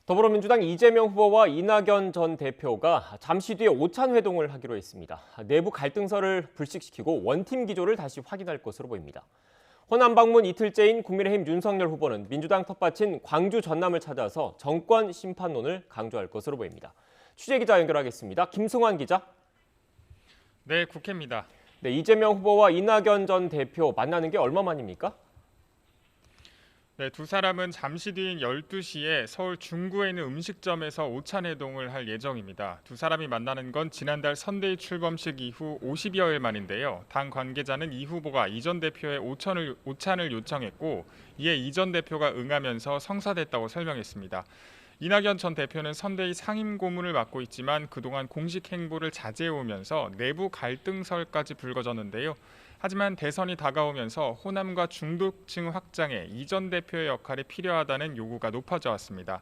더불어민주당 이재명 후보와 이낙연 전 대표가 잠시 뒤에 오찬 회동을 하기로 했습니다. 내부 갈등설을 불식시키고 원팀 기조를 다시 확인할 것으로 보입니다. 호남 방문 이틀째인 국민의힘 윤석열 후보는 민주당 텃밭인 광주 전남을 찾아서 정권 심판론을 강조할 것으로 보입니다. 취재기자 연결하겠습니다. 김승환 기자. 네, 국회입니다. 네, 이재명 후보와 이낙연 전 대표 만나는 게 얼마 만입니까? 네, 두 사람은 잠시 뒤인 12시에 서울 중구에 있는 음식점에서 오찬 회동을 할 예정입니다. 두 사람이 만나는 건 지난달 선대위 출범식 이후 50여일 만인데요. 당 관계자는 이 후보가 이 전 대표의 오찬을 요청했고 이에 이 전 대표가 응하면서 성사됐다고 설명했습니다. 이낙연 전 대표는 선대위 상임고문을 맡고 있지만 그동안 공식 행보를 자제해오면서 내부 갈등설까지 불거졌는데요. 하지만 대선이 다가오면서 호남과 중도층 확장에 이 전 대표의 역할이 필요하다는 요구가 높아져 왔습니다.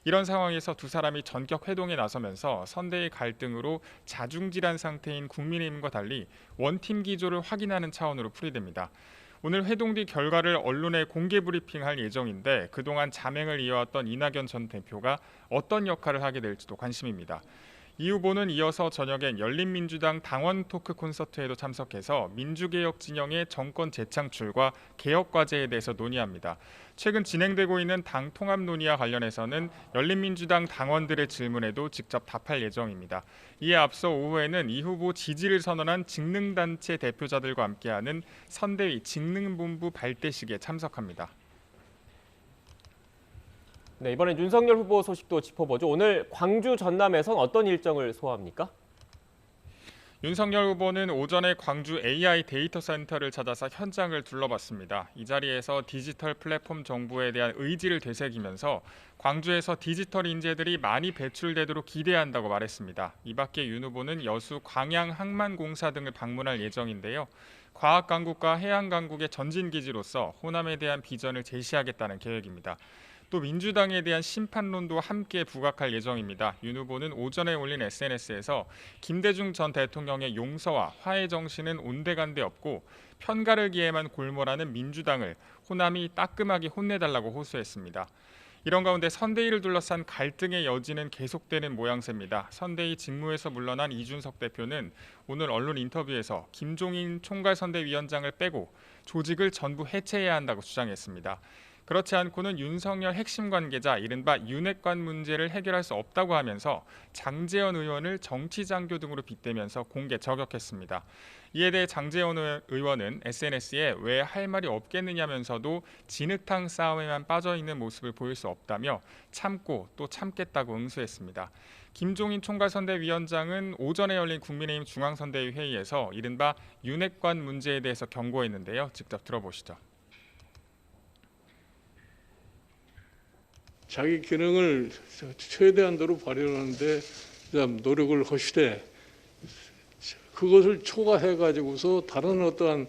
이런 상황에서 두 사람이 전격 회동에 나서면서 선대위 갈등으로 자중질환 상태인 국민의힘과 달리 원팀 기조를 확인하는 차원으로 풀이됩니다. 오늘 회동 뒤 결과를 언론에 공개 브리핑할 예정인데 그동안 자맹을 이어왔던 이낙연 전 대표가 어떤 역할을 하게 될지도 관심입니다. 이 후보는 이어서 저녁엔 열린민주당 당원 토크 콘서트에도 참석해서 민주개혁 진영의 정권 재창출과 개혁 과제에 대해서 논의합니다. 최근 진행되고 있는 당 통합 논의와 관련해서는 열린민주당 당원들의 질문에도 직접 답할 예정입니다. 이에 앞서 오후에는 이 후보 지지를 선언한 직능단체 대표자들과 함께하는 선대위 직능본부 발대식에 참석합니다. 네, 이번엔 윤석열 후보 소식도 짚어보죠. 오늘 광주 전남에선 어떤 일정을 소화합니까? 윤석열 후보는 오전에 광주 AI 데이터 센터를 찾아서 현장을 둘러봤습니다. 이 자리에서 디지털 플랫폼 정부에 대한 의지를 되새기면서 광주에서 디지털 인재들이 많이 배출되도록 기대한다고 말했습니다. 이 밖에 윤 후보는 여수 광양항만공사 등을 방문할 예정인데요. 과학강국과 해양강국의 전진기지로서 호남에 대한 비전을 제시하겠다는 계획입니다. 또 민주당에 대한 심판론도 함께 부각할 예정입니다. 윤 후보는 오전에 올린 SNS에서 김대중 전 대통령의 용서와 화해 정신은 온데간데 없고 편가를 기해만 골몰하는 민주당을 호남이 따끔하게 혼내달라고 호소했습니다. 이런 가운데 선대위를 둘러싼 갈등의 여지는 계속되는 모양새입니다. 선대위 직무에서 물러난 이준석 대표는 오늘 언론 인터뷰에서 김종인 총괄선대위원장을 빼고 조직을 전부 해체해야 한다고 주장했습니다. 그렇지 않고는 윤석열 핵심 관계자 이른바 윤핵관 문제를 해결할 수 없다고 하면서 장제원 의원을 정치장교 등으로 빗대면서 공개 저격했습니다. 이에 대해 장제원 의원은 SNS에 왜 할 말이 없겠느냐면서도 진흙탕 싸움에만 빠져있는 모습을 보일 수 없다며 참고 또 참겠다고 응수했습니다. 김종인 총괄선대위원장은 오전에 열린 국민의힘 중앙선대위 회의에서 이른바 윤핵관 문제에 대해서 경고했는데요. 직접 들어보시죠. 자기 기능을 최대한도로 발휘하는데 노력을 하시되 그것을 초과해가지고서 다른 어떠한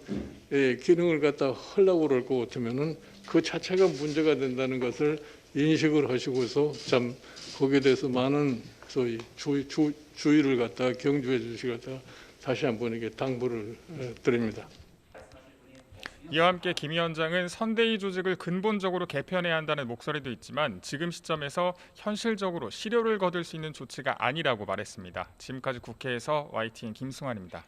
기능을 갖다 하려고 그럴 것 같으면은 그 자체가 문제가 된다는 것을 인식을 하시고서 참 거기에 대해서 많은 소위 주의를 갖다 경주해 주시고 다시 한번 이게 당부를 드립니다. 이와 함께 김 위원장은 선대위 조직을 근본적으로 개편해야 한다는 목소리도 있지만 지금 시점에서 현실적으로 실효를 거둘 수 있는 조치가 아니라고 말했습니다. 지금까지 국회에서 YTN 김승환입니다.